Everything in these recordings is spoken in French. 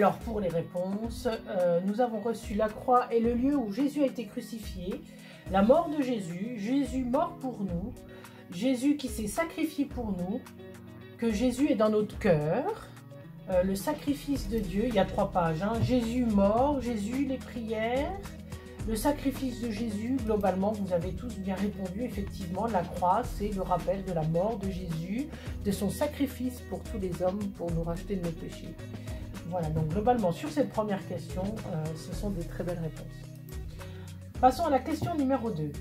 Alors pour les réponses, nous avons reçu la croix et le lieu où Jésus a été crucifié, la mort de Jésus, Jésus mort pour nous, Jésus qui s'est sacrifié pour nous, que Jésus est dans notre cœur, le sacrifice de Dieu, il y a 3 pages, hein, Jésus mort, Jésus les prières, le sacrifice de Jésus, globalement vous avez tous bien répondu, effectivement la croix c'est le rappel de la mort de Jésus, de son sacrifice pour tous les hommes pour nous racheter de nos péchés. Voilà, donc globalement sur cette première question, ce sont des très belles réponses. Passons à la question numéro 2.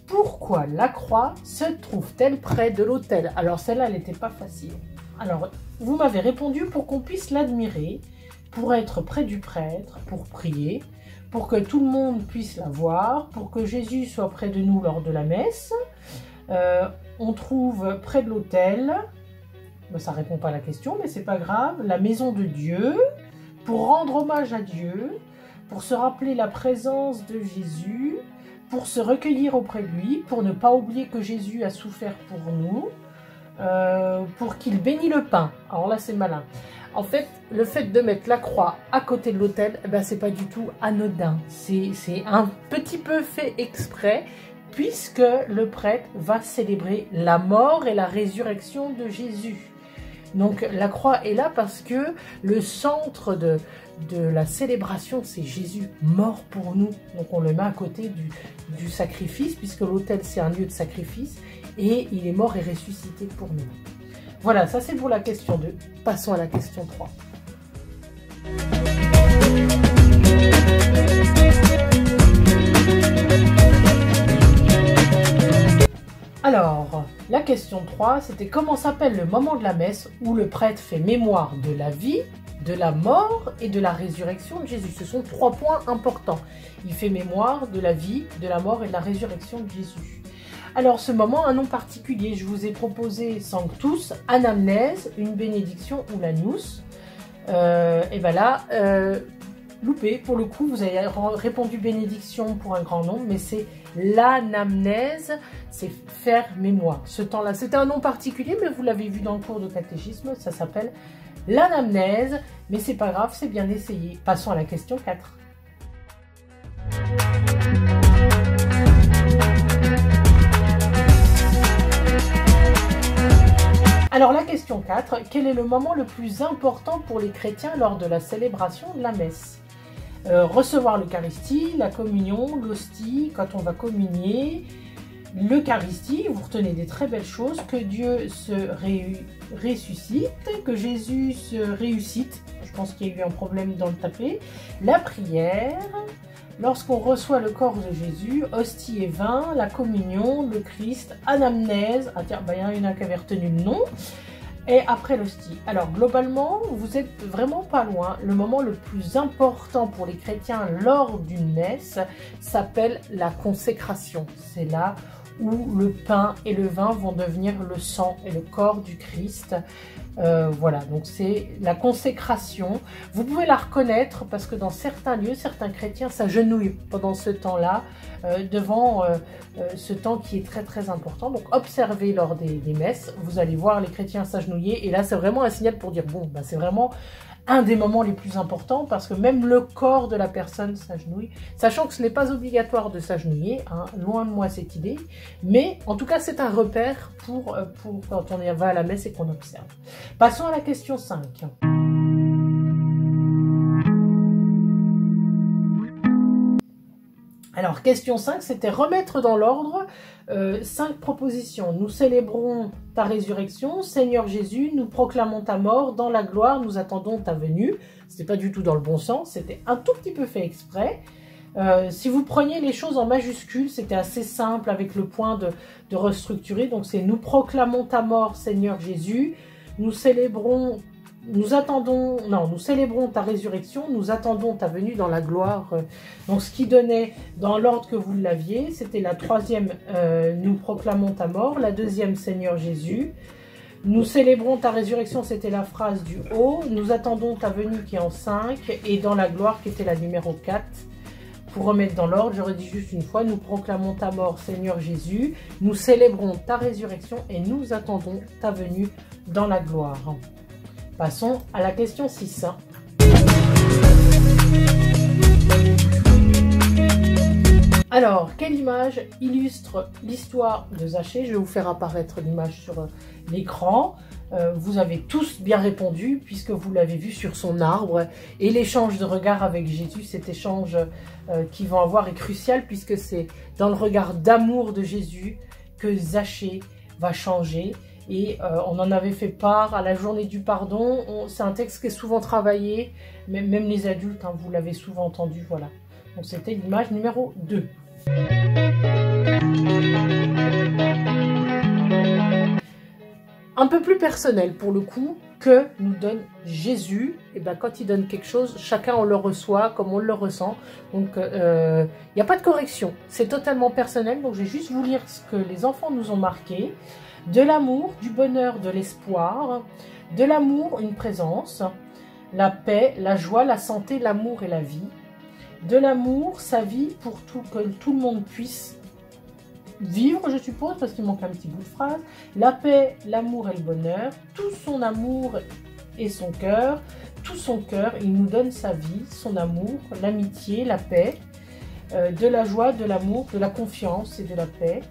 Pourquoi la croix se trouve-t-elle près de l'autel? Alors celle-là, elle n'était pas facile. Alors, vous m'avez répondu pour qu'on puisse l'admirer, pour être près du prêtre, pour prier, pour que tout le monde puisse la voir, pour que Jésus soit près de nous lors de la messe. On trouve près de l'autel, ça ne répond pas à la question, mais c'est pas grave, la maison de Dieu, pour rendre hommage à Dieu, pour se rappeler la présence de Jésus, pour se recueillir auprès de lui, pour ne pas oublier que Jésus a souffert pour nous, pour qu'il bénisse le pain. Alors là, c'est malin. En fait, le fait de mettre la croix à côté de l'autel, eh ben, c'est pas du tout anodin. C'est un petit peu fait exprès, puisque le prêtre va célébrer la mort et la résurrection de Jésus. Donc la croix est là parce que le centre de la célébration, c'est Jésus mort pour nous. Donc on le met à côté du sacrifice, puisque l'autel c'est un lieu de sacrifice, et il est mort et ressuscité pour nous. Voilà, ça c'est pour la question 2. Passons à la question 3. Alors, la question 3, c'était comment s'appelle le moment de la messe où le prêtre fait mémoire de la vie, de la mort et de la résurrection de Jésus. Ce sont 3 points importants. Il fait mémoire de la vie, de la mort et de la résurrection de Jésus. Alors, ce moment a un nom particulier. Je vous ai proposé Sanctus, Anamnèse, une bénédiction ou l'Anus. Et bien là, loupé. Pour le coup, vous avez répondu bénédiction pour un grand nombre, mais c'est l'anamnèse, c'est faire mémoire. Ce temps-là, c'était un nom particulier, mais vous l'avez vu dans le cours de catéchisme, ça s'appelle l'anamnèse, mais c'est pas grave, c'est bien essayé. Passons à la question 4. Alors la question 4, quel est le moment le plus important pour les chrétiens lors de la célébration de la messe? Recevoir l'Eucharistie, la communion, l'hostie, quand on va communier, l'Eucharistie, vous retenez des très belles choses, que Dieu se ressuscite, que Jésus se réussite, je pense qu'il y a eu un problème dans le tapé, la prière, lorsqu'on reçoit le corps de Jésus, hostie et vin, la communion, le Christ, anamnèse, ah tiens, il y en a qui avait retenu le nom, et après l'hostie. Alors globalement, vous êtes vraiment pas loin. Le moment le plus important pour les chrétiens lors d'une messe s'appelle la consécration. C'est là où le pain et le vin vont devenir le sang et le corps du Christ. Voilà, donc c'est la consécration. Vous pouvez la reconnaître parce que dans certains lieux, certains chrétiens s'agenouillent pendant ce temps-là, devant ce temps qui est très très important. Donc observez lors des messes, vous allez voir les chrétiens s'agenouiller et là c'est vraiment un signal pour dire bon, c'est vraiment un des moments les plus importants parce que même le corps de la personne s'agenouille, sachant que ce n'est pas obligatoire de s'agenouiller, hein, loin de moi cette idée, mais en tout cas c'est un repère pour quand on va à la messe et qu'on observe. Passons à la question 5. Alors, question 5, c'était remettre dans l'ordre 5 propositions. Nous célébrons ta résurrection, Seigneur Jésus, nous proclamons ta mort, dans la gloire, nous attendons ta venue. C'était pas du tout dans le bon sens, c'était un tout petit peu fait exprès. Si vous preniez les choses en majuscules, c'était assez simple avec le point de restructurer. Donc c'est nous proclamons ta mort, Seigneur Jésus, nous célébrons ta résurrection, nous attendons ta venue dans la gloire. Donc ce qui donnait, dans l'ordre que vous l'aviez, c'était la 3e, nous proclamons ta mort, la 2e, Seigneur Jésus. Nous célébrons ta résurrection, c'était la phrase du haut. Nous attendons ta venue qui est en 5, et dans la gloire qui était la numéro 4. Pour remettre dans l'ordre, je redis juste une fois, nous proclamons ta mort, Seigneur Jésus, nous célébrons ta résurrection et nous attendons ta venue dans la gloire. Passons à la question 6. Alors, quelle image illustre l'histoire de Zachée? Je vais vous faire apparaître l'image sur l'écran. Vous avez tous bien répondu puisque vous l'avez vu sur son arbre. Et l'échange de regard avec Jésus, cet échange qu'ils vont avoir est crucial puisque c'est dans le regard d'amour de Jésus que Zachée va changer. Et on en avait fait part à la journée du pardon. C'est un texte qui est souvent travaillé, même les adultes, hein, vous l'avez souvent entendu, voilà. Donc c'était l'image numéro 2. Un peu plus personnel pour le coup, que nous donne Jésus. Et ben, quand il donne quelque chose, chacun on le reçoit comme on le ressent. Donc il n'y a pas de correction, c'est totalement personnel. Donc je vais juste vous lire ce que les enfants nous ont marqué. De l'amour, du bonheur, de l'espoir, de l'amour, une présence, la paix, la joie, la santé, l'amour et la vie. De l'amour, sa vie pour que tout le monde puisse vivre, je suppose, parce qu'il manque un petit bout de phrase. La paix, l'amour et le bonheur, tout son amour et son cœur, tout son cœur, il nous donne sa vie, son amour, l'amitié, la paix, de la joie, de l'amour, de la confiance et de la paix.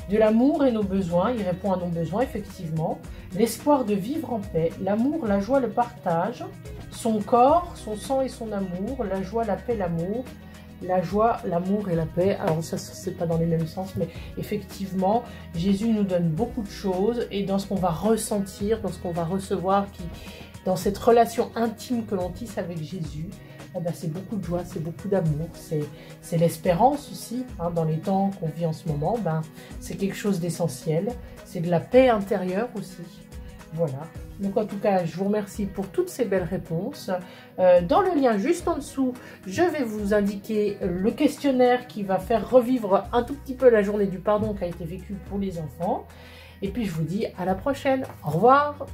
De l'amour et nos besoins, il répond à nos besoins, effectivement. L'espoir de vivre en paix, l'amour, la joie, le partage. Son corps, son sang et son amour, la joie, la paix, l'amour. La joie, l'amour et la paix. Alors ça, c'est pas dans les mêmes sens, mais effectivement, Jésus nous donne beaucoup de choses. Et dans ce qu'on va ressentir, dans ce qu'on va recevoir, dans cette relation intime que l'on tisse avec Jésus, eh ben, c'est beaucoup de joie, c'est beaucoup d'amour, c'est l'espérance aussi, hein, dans les temps qu'on vit en ce moment, ben, c'est quelque chose d'essentiel, c'est de la paix intérieure aussi, voilà. Donc en tout cas, je vous remercie pour toutes ces belles réponses. Dans le lien juste en dessous, je vais vous indiquer le questionnaire qui va faire revivre un tout petit peu la journée du pardon qui a été vécue pour les enfants. Et puis je vous dis à la prochaine, au revoir.